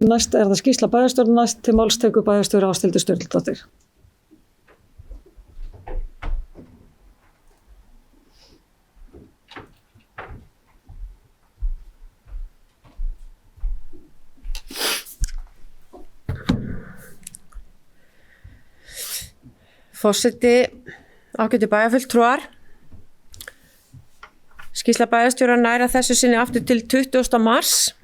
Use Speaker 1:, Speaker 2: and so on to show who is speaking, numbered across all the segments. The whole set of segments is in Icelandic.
Speaker 1: Næst það skýrsla bæjarstjórnar, næst til máls tekur bæjarstjóri Ásthildur Sturludóttir.
Speaker 2: Forseti, ágætu bæjarfulltrúar. Skýrsla bæjarstjóra næra þessu sinni aftur til 20. mars.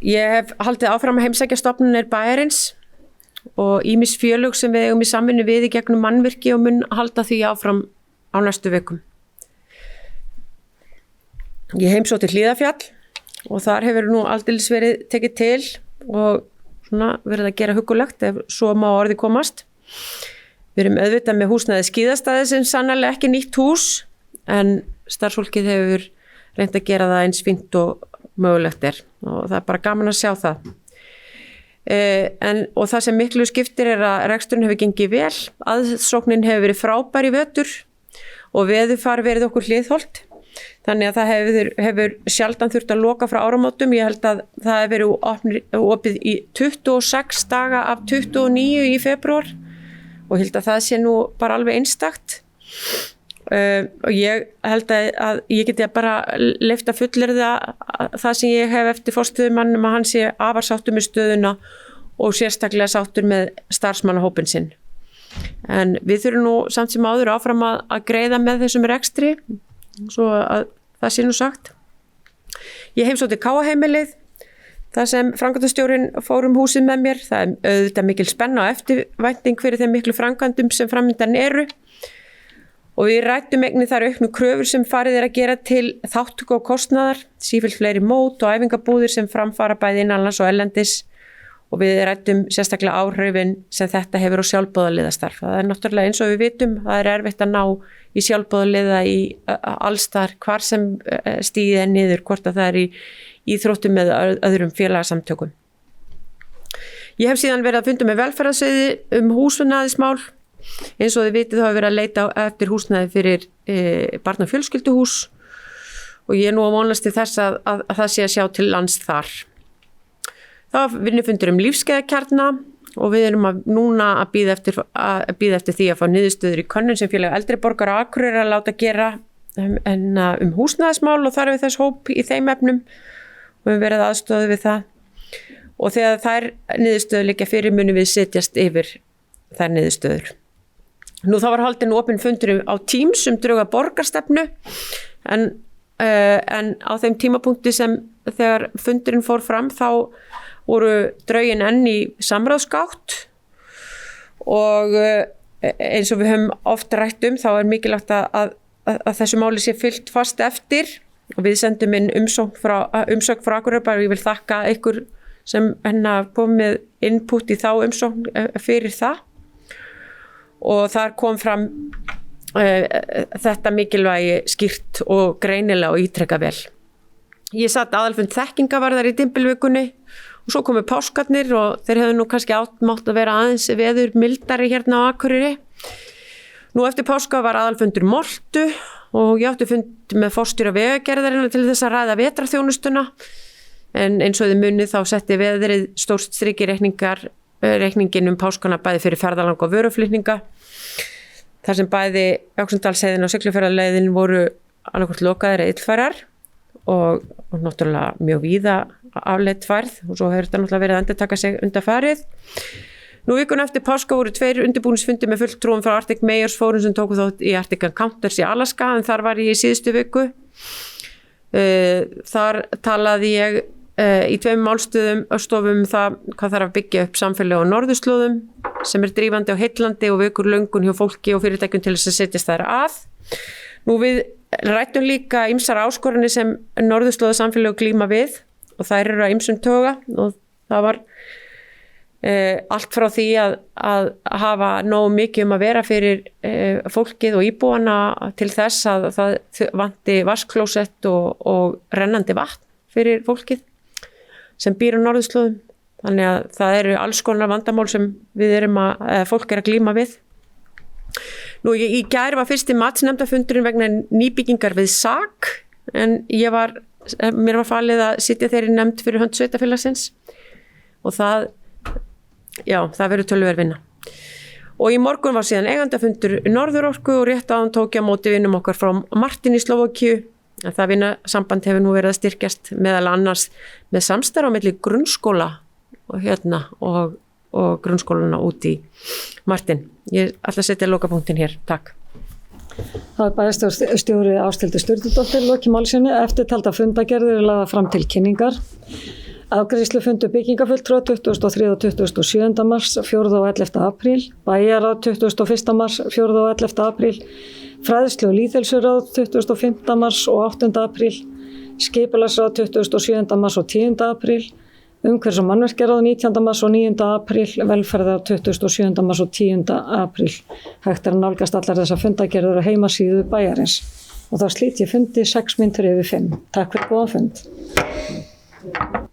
Speaker 2: Ég hef haldið áfram að heimsækja stofnanir bæjarins og ýmis félög sem við eigum í samvinnu við í gegnum mannvirki og mun halda því áfram á næstu vikum. Ég heimsótti Hlíðarfjall og þar hefur nú aldeilis verið tekið til og svona verið að gera huggulegt ef svo má orði komast. Við erum auðvitað með húsnæði skíðastæði sem sannarlega ekki nýtt hús en starfsfólkið hefur reynt að gera það eins fínt og mögulegt og það er bara gaman að sjá það. Og það sem miklu skiptir er að reksturinn hefur gengið vel, aðsóknin hefur verið frábær í vetur og veðurfar verið okkur hliðholt. Þannig að það hefur sjaldan þurft að loka frá áramótum. Ég held að það hefur verið opið í 26 daga af 29 í febrúar og held að það sé nú bara alveg einstakt. Og ég held að ég geti bara leyft að fullyrða það sem ég hef eftir forstöðumannum að hann sé afar sáttur með stöðuna og sérstaklega sáttur með starfsmannahópinn sinn. En við þurfum nú samt sem áður áfram að greiða með þessum rekstri, svo að það sé nú sagt. Ég heimsótti Káaheimilið, þar sem framkvæmdastjórinn fór húsið með mér. Það er auðvitað mikil spenna og eftirvænting fyrir þeim miklu framkvæmdum sem framundan eru. Og við ræddum einnig þar auknu kröfur sem farið að gera til þáttöku og kostnaðar, sífellt fleiri mót og æfingabúðir sem framfara bæði innanlands og erlendis og við ræddum sérstaklega áhrifin sem þetta hefur á sjálfboðaliðastarf. Það er náttúrulega eins og við vitum, það er erfitt að ná í sjálfboðaliða í allstar hvar sem stigið er niður, hvort að það er í íþróttum með öðrum félagasamtökum. Ég hef síðan verið að funda með velferðarsviði húsnæðismál. Eins og þið vitið þá hefur verið að leita eftir húsnæði fyrir barna- og fjölskylduhús og ég er nú að vonast til þess að það sé að sjá til lands þar. Það vinnufundur lífskeiðakjarna og við erum núna að bíða eftir því að fá niðurstöður í könnun sem félag eldri borgara á Akureyri að láta gera húsnæðismál og þar er við þess hóp í þeim efnum og við verið aðstoðið við það. Og þegar þær niðurstöður liggja fyrir munum við setjast yfir þær niðurstöður. Nú þá var haldinn opinn fundur á Teams drög að borgarstefnu en á þeim tímapunkti sem þegar fundurinn fór fram þá voru drögin enn í samráðsgátt og eins og við höfum oft rætt þá er mikilvægt að þessu máli sé fylgt fast eftir og við sendum inn umsögn frá Akureyri. Ég vil þakka ykkur sem komið input í þá umsögn fyrir það. Og þar kom fram þetta mikilvægi skýrt og greinilega og ítrekka vel. Ég satt aðalfund þekkingavarðar í dymbilvikunni og svo komu páskarnir og þeir hefðu nú kannski mátt að vera aðeins veður mildari hérna á Akureyri. Nú eftir páska var aðalfundur Moltu og ég átti fund með forstjóra Vegagerðarinnar til þess að ræða vetrarþjónustuna en eins og þið munið þá setti veðrið stórt strik í reikningin páskana bæði fyrir ferðalang og vöruflutninga. Þar sem bæði Öxnadalsheiðin og Siglufjarðarleiðin voru annarkvort lokaðir eða illfærar og náttúrulega mjög víða afleitt færð og svo hefur þetta náttúrulega verið að endurtaka sig undanfarið. Nú vikuna eftir páska voru 2 undirbúningsfundir með fulltrúum frá Arctic Mayors Forum sem tóku þátt í Arctic Encounters í Alaska en þar var ég í síðustu viku. Þar talaði ég í 2 málstofum það hvað þarf að byggja upp samfélag á norðurslóðum sem drífandi á heillandi og vekur löngun hjá fólki og fyrirtækjum til þess að setjast þær að. Nú við ræddum líka ýmsar áskoranir sem norðurslóða samfélag glíma við og þær eru að ýmsum toga og það var allt frá því að hafa nógu mikið að vera fyrir fólkið og íbúana til þess að það vanti vaskklósett og rennandi vatn fyrir fólkið sem býr á norðurslóðum. Þannig að það eru alls konar vandamál sem fólk að glíma við. Nú í gær var fyrsti matsnefndafundurinn vegna nýbyggingar við SAK en ég var mér var falið að sitja þeirri nefnd fyrir hönd sveitafélagsins og það verður töluvert vinna. Og í morgun var síðan eigendafundur Norðurorku og rétt áðan tók ég á móti vinum okkar frá Martin í Slóvakíu. Það vinasamband hefur nú verið að styrkjast meðal annars með samstarf á milli grunnskóla og grunnskólana út í Martin. Ég ætla að setja lokapunktin hér. Takk.
Speaker 1: Það bæjarstjóri Ásthildur Sturludóttir loki máli sínu. Eftirtalda fundagerðir lagðar fram til kynningar. Afgreiðslufundur byggingafulltrúa 23. og 27. mars, 4. og 11. apríl, bæjarráð 21. mars, 4. og 11. apríl, fræðslu- og lýðheilsuráð 25. mars og 8. apríl, skipulagsráð 27. mars og 10. apríl, umhverfis- og mannvirkjaráð 19. mars og 9. apríl, velferðar 27. mars og 10. apríl. Hægt að nálgast allar þessar fundagerðir á heimasíðu bæjarins. Og þá slít ég fundi 6 mínútur yfir 5. Takk fyrir góðan fund.